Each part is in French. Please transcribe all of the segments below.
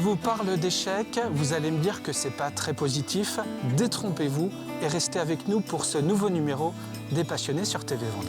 vous parle d'échecs, vous allez me dire que c'est pas très positif. Détrompez-vous et restez avec nous pour ce nouveau numéro des Passionnés sur TV Vendée.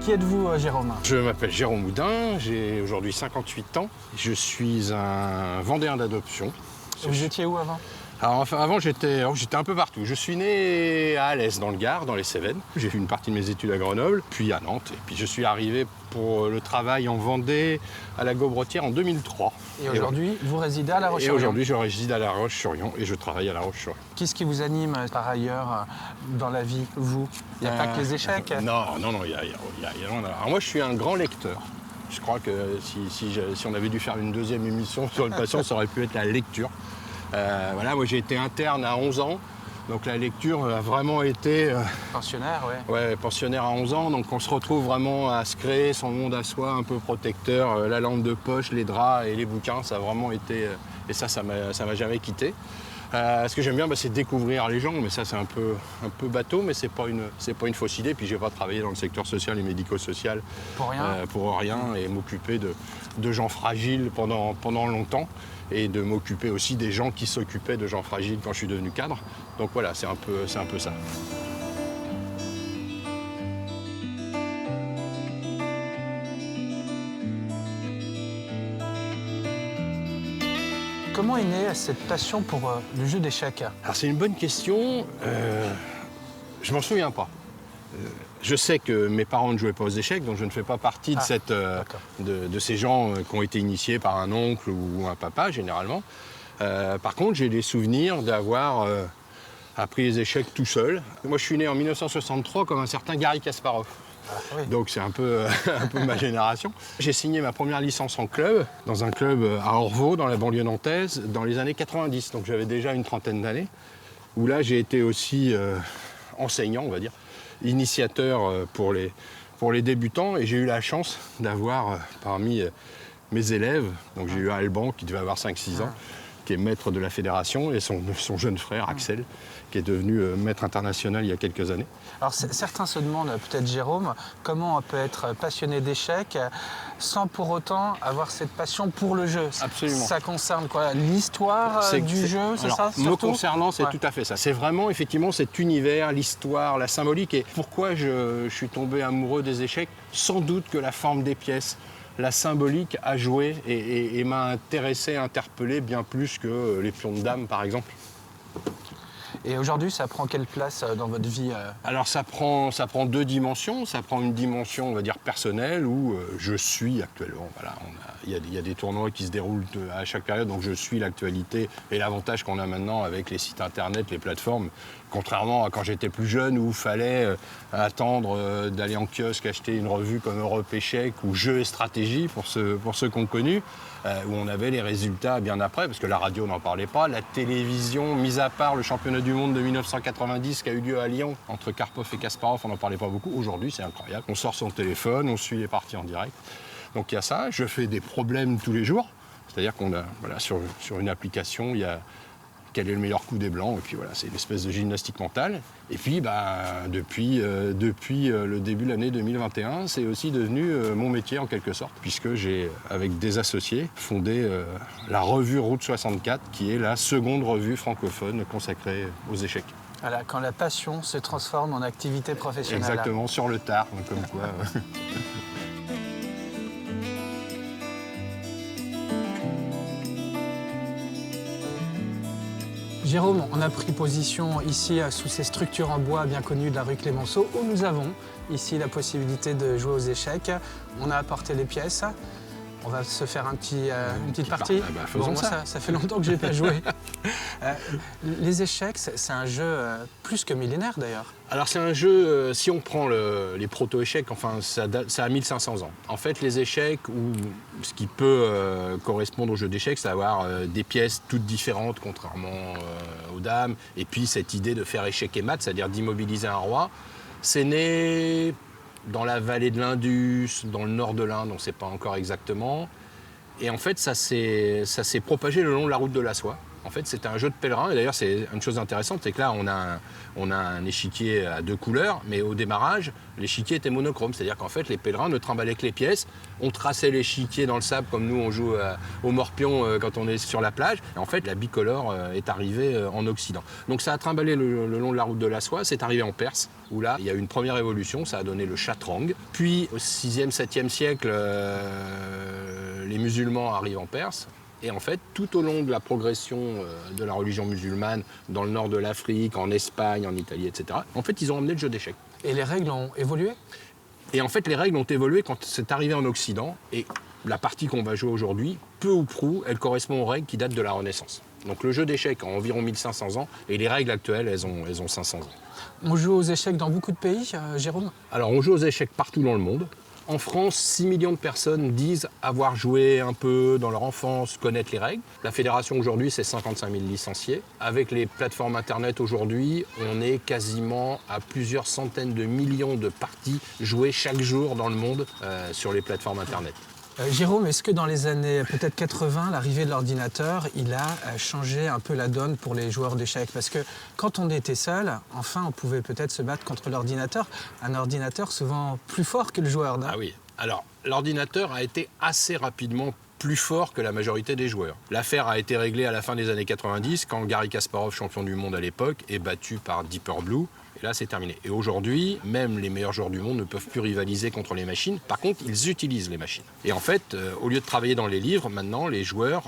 Qui êtes-vous, Jérôme? Je m'appelle Jérôme Houdin, j'ai aujourd'hui 58 ans. Je suis un Vendéen d'adoption. Vous étiez où avant? Alors, avant, j'étais un peu partout. Je suis né à Alès, dans le Gard, dans les Cévennes. J'ai fait une partie de mes études à Grenoble, puis à Nantes. Et puis je suis arrivé pour le travail en Vendée, à la Gaubretière, en 2003. Et aujourd'hui, vous résidez à La Roche-sur-Yon? Et aujourd'hui, je réside à La Roche-sur-Yon et je travaille à La Roche-sur-Yon. Qu'est-ce qui vous anime par ailleurs dans la vie, vous? Il n'y a pas que les échecs? Non, il y a. Alors moi, je suis un grand lecteur. Je crois que si on avait dû faire une deuxième émission sur une passion, ça aurait pu être la lecture. Voilà, moi j'ai été interne à 11 ans, donc la lecture a vraiment été... Pensionnaire, ouais. Ouais, pensionnaire à 11 ans, donc on se retrouve vraiment à se créer son monde à soi, un peu protecteur, la lampe de poche, les draps et les bouquins, ça a vraiment été... et ça m'a jamais quitté. Ce que j'aime bien, c'est découvrir les gens, mais ça c'est un peu bateau, mais c'est pas une fausse idée. Puis j'ai pas travaillé dans le secteur social et médico-social pour rien et m'occuper de gens fragiles pendant longtemps et de m'occuper aussi des gens qui s'occupaient de gens fragiles quand je suis devenu cadre. Donc voilà, c'est un peu ça. Comment est née cette passion pour le jeu d'échecs? Alors c'est une bonne question. Je m'en souviens pas. Je sais que mes parents ne jouaient pas aux échecs, donc je ne fais pas partie de ces gens qui ont été initiés par un oncle ou un papa, généralement. Par contre, j'ai des souvenirs d'avoir appris les échecs tout seul. Moi, je suis né en 1963 comme un certain Garry Kasparov. Ah, oui. Donc c'est un peu ma génération. J'ai signé ma première licence en club, dans un club à Orvaux, dans la banlieue nantaise, dans les années 90. Donc j'avais déjà une trentaine d'années, où là j'ai été aussi enseignant, on va dire, initiateur pour les débutants. Et j'ai eu la chance d'avoir parmi mes élèves, donc j'ai eu Alban qui devait avoir 5-6 ans, qui est maître de la fédération, et son jeune frère Axel, qui est devenu maître international il y a quelques années. Alors certains se demandent, peut-être Jérôme, comment on peut être passionné d'échecs sans pour autant avoir cette passion pour le jeu. Absolument. Ça concerne quoi? L'histoire du jeu, c'est ça surtout? Me concernant, c'est tout à fait ça. C'est vraiment effectivement cet univers, l'histoire, la symbolique. Et pourquoi je suis tombé amoureux des échecs? Sans doute que la forme des pièces, la symbolique a joué et m'a intéressé, interpellé bien plus que les pions de dames, par exemple. Et aujourd'hui, ça prend quelle place dans votre vie? Alors ça prend deux dimensions. Ça prend une dimension, on va dire, personnelle, où je suis actuellement. Voilà, il y a des tournois qui se déroulent à chaque période, donc je suis l'actualité. Et l'avantage qu'on a maintenant avec les sites internet, les plateformes, contrairement à quand j'étais plus jeune, où il fallait attendre d'aller en kiosque acheter une revue comme Europe Échecs ou Jeux et Stratégie, pour ceux qui ont connu, où on avait les résultats bien après, parce que la radio n'en parlait pas. La télévision, mis à part le championnat du monde de 1990 qui a eu lieu à Lyon, entre Karpov et Kasparov, on n'en parlait pas beaucoup. Aujourd'hui, c'est incroyable. On sort son téléphone, on suit les parties en direct. Donc il y a ça. Je fais des problèmes tous les jours. C'est-à-dire qu'on a, sur une application, il y a quel est le meilleur coup des blancs, et puis voilà, c'est une espèce de gymnastique mentale. Et puis, depuis le début de l'année 2021, c'est aussi devenu mon métier en quelque sorte, puisque j'ai, avec des associés, fondé la revue Route 64, qui est la seconde revue francophone consacrée aux échecs. Voilà, quand la passion se transforme en activité professionnelle. Exactement, sur le tard, comme quoi. Jérôme, on a pris position ici sous ces structures en bois bien connues de la rue Clémenceau, où nous avons ici la possibilité de jouer aux échecs. On a apporté les pièces. On va se faire une petite partie. Faisons ça. Ça fait longtemps que je n'ai pas joué. Les échecs, c'est un jeu plus que millénaire d'ailleurs. Alors c'est un jeu, si on prend les proto-échecs, enfin ça a 1500 ans. En fait, les échecs, ou ce qui peut correspondre au jeu d'échecs, c'est avoir des pièces toutes différentes, contrairement aux dames. Et puis cette idée de faire échec et mat, c'est-à-dire d'immobiliser un roi, c'est né dans la vallée de l'Indus, dans le nord de l'Inde, on ne sait pas encore exactement. Et en fait, ça s'est propagé le long de la route de la soie. En fait, c'était un jeu de pèlerin. Et d'ailleurs, c'est une chose intéressante, c'est que là, on a un échiquier à 2 couleurs, mais au démarrage, l'échiquier était monochrome. C'est-à-dire qu'en fait, les pèlerins ne trimballaient que les pièces. On traçait l'échiquier dans le sable, comme nous, on joue au morpion quand on est sur la plage. Et en fait, la bicolore est arrivée en Occident. Donc ça a trimballé le long de la route de la soie. C'est arrivé en Perse, où là, il y a eu une première évolution. Ça a donné le chatrang. Puis, au 6e, 7e siècle, les musulmans arrivent en Perse. Et en fait, tout au long de la progression de la religion musulmane, dans le nord de l'Afrique, en Espagne, en Italie, etc., en fait, ils ont emmené le jeu d'échecs. Et les règles ont évolué? Et en fait, les règles ont évolué quand c'est arrivé en Occident. Et la partie qu'on va jouer aujourd'hui, peu ou prou, elle correspond aux règles qui datent de la Renaissance. Donc le jeu d'échecs a environ 1500 ans, et les règles actuelles, elles ont 500 ans. On joue aux échecs dans beaucoup de pays, Jérôme? Alors, on joue aux échecs partout dans le monde. En France, 6 millions de personnes disent avoir joué un peu dans leur enfance, connaître les règles. La fédération aujourd'hui, c'est 55 000 licenciés. Avec les plateformes Internet aujourd'hui, on est quasiment à plusieurs centaines de millions de parties jouées chaque jour dans le monde sur les plateformes Internet. Jérôme, est-ce que dans les années peut-être 80, l'arrivée de l'ordinateur, il a changé un peu la donne pour les joueurs d'échecs? Parce que quand on était seul, enfin, on pouvait peut-être se battre contre l'ordinateur. Un ordinateur souvent plus fort que le joueur, non? Ah oui. Alors, l'ordinateur a été assez rapidement plus fort que la majorité des joueurs. L'affaire a été réglée à la fin des années 90, quand Garry Kasparov, champion du monde à l'époque, est battu par Deep Purple Blue. Et là, c'est terminé. Et aujourd'hui, même les meilleurs joueurs du monde ne peuvent plus rivaliser contre les machines. Par contre, ils utilisent les machines. Et en fait, au lieu de travailler dans les livres, maintenant, les joueurs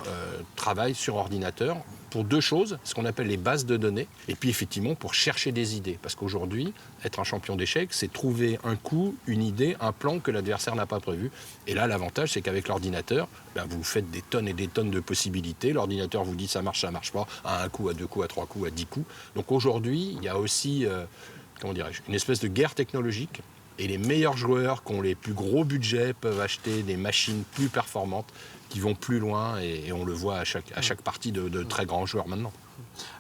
travaillent sur ordinateur pour 2 choses, ce qu'on appelle les bases de données, et puis effectivement pour chercher des idées. Parce qu'aujourd'hui, être un champion d'échecs, c'est trouver un coup, une idée, un plan que l'adversaire n'a pas prévu. Et là, l'avantage, c'est qu'avec l'ordinateur, vous faites des tonnes et des tonnes de possibilités. L'ordinateur vous dit ça marche pas, à 1 coup, à 2 coups, à 3 coups, à 10 coups. Donc aujourd'hui, il y a aussi, une espèce de guerre technologique. Et les meilleurs joueurs qui ont les plus gros budgets peuvent acheter des machines plus performantes qui vont plus loin, et on le voit à chaque partie de très grands joueurs maintenant.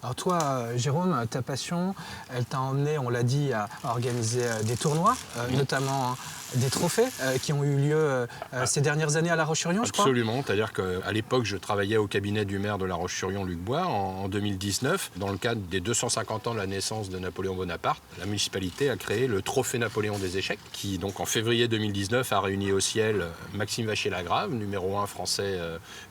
Alors toi, Jérôme, ta passion, elle t'a emmené, on l'a dit, à organiser des tournois, notamment des trophées qui ont eu lieu ces dernières années à La Roche-sur-Yon, je crois. Absolument, c'est-à-dire qu'à l'époque, je travaillais au cabinet du maire de La Roche-sur-Yon, Luc Bois, en 2019. Dans le cadre des 250 ans de la naissance de Napoléon Bonaparte, la municipalité a créé le Trophée Napoléon des échecs, qui donc en février 2019 a réuni au ciel Maxime Vachier-Lagrave, numéro 1 français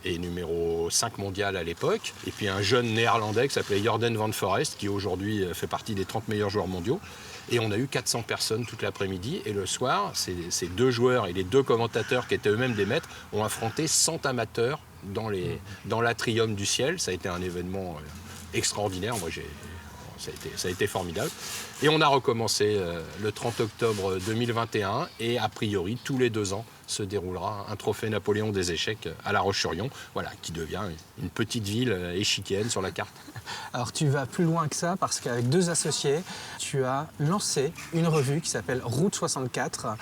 et numéro 5 mondial à l'époque, et puis un jeune néerlandais qui s'appelait Jordan van Forest, qui aujourd'hui fait partie des 30 meilleurs joueurs mondiaux. Et on a eu 400 personnes toute l'après-midi. Et le soir, ces 2 joueurs et les 2 commentateurs, qui étaient eux-mêmes des maîtres, ont affronté 100 amateurs dans l'atrium du ciel. Ça a été un événement extraordinaire. Moi, ça a été formidable. Et on a recommencé le 30 octobre 2021. Et a priori, tous les 2 ans, se déroulera un trophée Napoléon des échecs à La Roche-sur-Yon, une devient une petite ville échiquienne sur la carte. Alors tu vas plus loin que ça, parce qu'avec 2 associés, tu as lancé une revue qui s'appelle Route 64,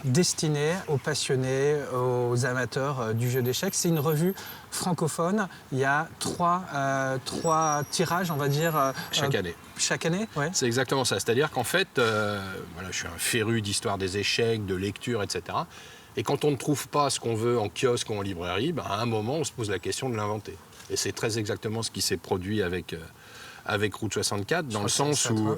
destinée aux passionnés, aux amateurs du jeu d'échecs. C'est une revue francophone. Il y a 3 tirages, on va dire. Chaque année. Chaque année, ouais. C'est exactement ça. C'est-à-dire qu'en fait, je suis un féru d'histoire des échecs, de lecture, etc. Et quand on ne trouve pas ce qu'on veut en kiosque ou en librairie, à un moment, on se pose la question de l'inventer. Et c'est très exactement ce qui s'est produit avec Route 64, dans le sens où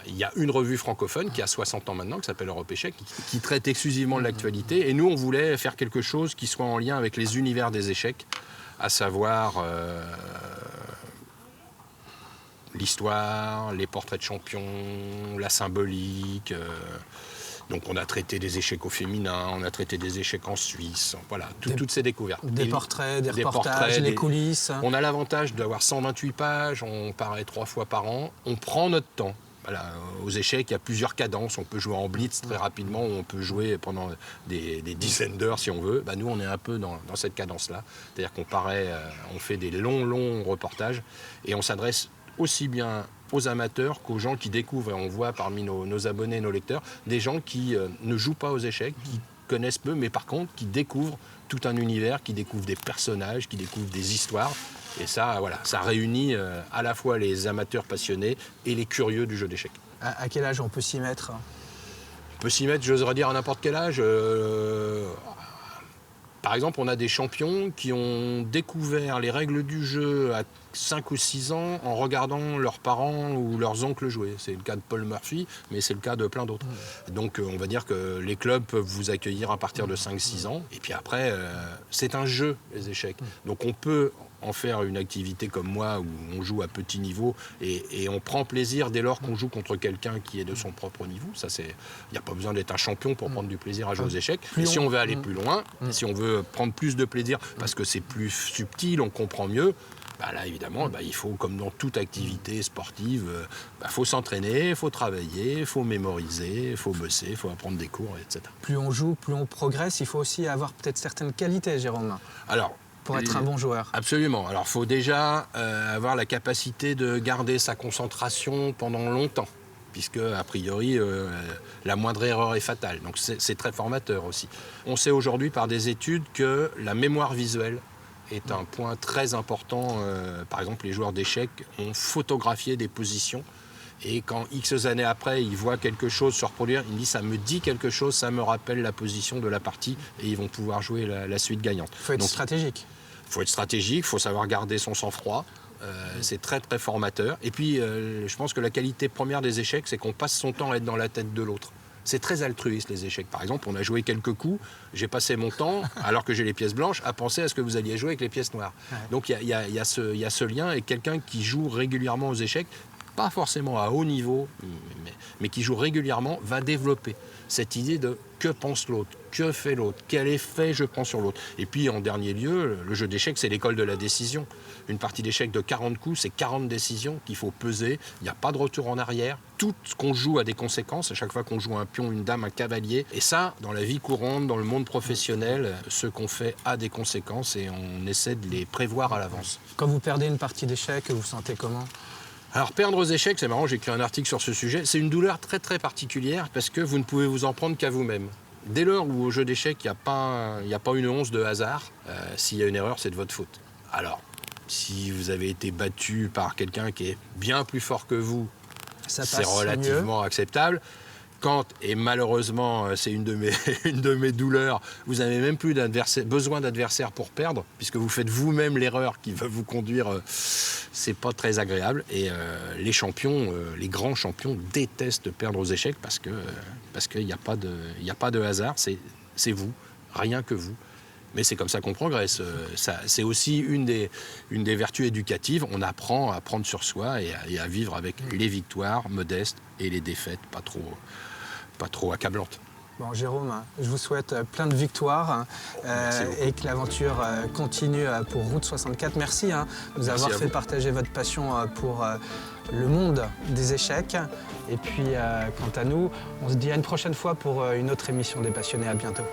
il y a une revue francophone qui a 60 ans maintenant, qui s'appelle Europe Échecs, qui traite exclusivement de l'actualité. Et nous, on voulait faire quelque chose qui soit en lien avec les univers des échecs, à savoir l'histoire, les portraits de champions, la symbolique. Donc on a traité des échecs au féminin, on a traité des échecs en Suisse, toutes ces découvertes. Des portraits, des reportages, les coulisses. On a l'avantage d'avoir 128 pages, on paraît 3 fois par an, on prend notre temps. Aux échecs, il y a plusieurs cadences, on peut jouer en blitz très rapidement, ou on peut jouer pendant des dizaines d'heures si on veut. Nous, on est un peu dans cette cadence-là, c'est-à-dire on fait des longs reportages, et on s'adresse aussi bien aux amateurs qu'aux gens qui découvrent. Et on voit parmi nos abonnés, nos lecteurs, des gens qui ne jouent pas aux échecs, qui connaissent peu, mais par contre qui découvrent tout un univers, qui découvrent des personnages, qui découvrent des histoires. Et ça, ça réunit à la fois les amateurs passionnés et les curieux du jeu d'échecs. À quel âge on peut s'y mettre? On peut s'y mettre, j'oserais dire, à n'importe quel âge. Par exemple, on a des champions qui ont découvert les règles du jeu à 5 ou 6 ans en regardant leurs parents ou leurs oncles jouer. C'est le cas de Paul Murphy, mais c'est le cas de plein d'autres. Donc on va dire que les clubs peuvent vous accueillir à partir de 5-6 ans. Et puis après, c'est un jeu, les échecs. Donc on peut en faire une activité comme moi où on joue à petit niveau et on prend plaisir dès lors qu'on joue contre quelqu'un qui est de son propre niveau. Ça, il n'y a pas besoin d'être un champion pour prendre du plaisir à jouer aux échecs. Et si on veut aller plus loin, si on veut prendre plus de plaisir parce que c'est plus subtil, on comprend mieux, bah là, évidemment, il faut, comme dans toute activité sportive, faut s'entraîner, il faut travailler, il faut mémoriser, il faut bosser, il faut apprendre des cours, etc. Plus on joue, plus on progresse. Il faut aussi avoir peut-être certaines qualités, Jérôme, Alors, pour être un bon joueur. Absolument. Alors, il faut déjà avoir la capacité de garder sa concentration pendant longtemps, puisque, a priori, la moindre erreur est fatale. Donc, c'est très formateur aussi. On sait aujourd'hui par des études que la mémoire visuelle est un point très important. Par exemple, les joueurs d'échecs ont photographié des positions et quand X années après, ils voient quelque chose se reproduire, ils disent « ça me dit quelque chose, ça me rappelle la position de la partie » et ils vont pouvoir jouer la suite gagnante. Il faut être stratégique. Il faut être stratégique, il faut savoir garder son sang-froid. C'est très très formateur. Et puis, je pense que la qualité première des échecs, c'est qu'on passe son temps à être dans la tête de l'autre. C'est très altruiste, les échecs. Par exemple, on a joué quelques coups, j'ai passé mon temps, alors que j'ai les pièces blanches, à penser à ce que vous alliez jouer avec les pièces noires. Ouais. Donc il y a ce lien, et quelqu'un qui joue régulièrement aux échecs, pas forcément à haut niveau, mais qui joue régulièrement, va développer cette idée de que pense l'autre, que fait l'autre, quel effet je prends sur l'autre. Et puis en dernier lieu, le jeu d'échecs, c'est l'école de la décision. Une partie d'échecs de 40 coups, c'est 40 décisions qu'il faut peser. Il n'y a pas de retour en arrière. Tout ce qu'on joue a des conséquences. À chaque fois qu'on joue un pion, une dame, un cavalier. Et ça, dans la vie courante, dans le monde professionnel, ce qu'on fait a des conséquences et on essaie de les prévoir à l'avance. Quand vous perdez une partie d'échecs, vous vous sentez comment ? Alors, perdre aux échecs, c'est marrant, j'ai écrit un article sur ce sujet. C'est une douleur très très particulière parce que vous ne pouvez vous en prendre qu'à vous-même. Dès lors où au jeu d'échecs, il n'y a pas une once de hasard, s'il y a une erreur, c'est de votre faute. Alors, si vous avez été battu par quelqu'un qui est bien plus fort que vous, c'est relativement acceptable. Quand, et malheureusement, c'est une de mes douleurs, vous n'avez même plus besoin d'adversaire pour perdre, puisque vous faites vous-même l'erreur qui va vous conduire, c'est pas très agréable. Et les champions, les grands champions détestent perdre aux échecs parce qu'il n'y a pas de hasard, c'est vous, rien que vous. Mais c'est comme ça qu'on progresse. C'est aussi une des vertus éducatives. On apprend à prendre sur soi et à vivre avec les victoires modestes et les défaites pas trop accablantes. Bon, Jérôme, je vous souhaite plein de victoires et que l'aventure continue pour Route 64. Merci de nous avoir fait partager votre passion pour le monde des échecs. Et puis, quant à nous, on se dit à une prochaine fois pour une autre émission des Passionnés. À bientôt.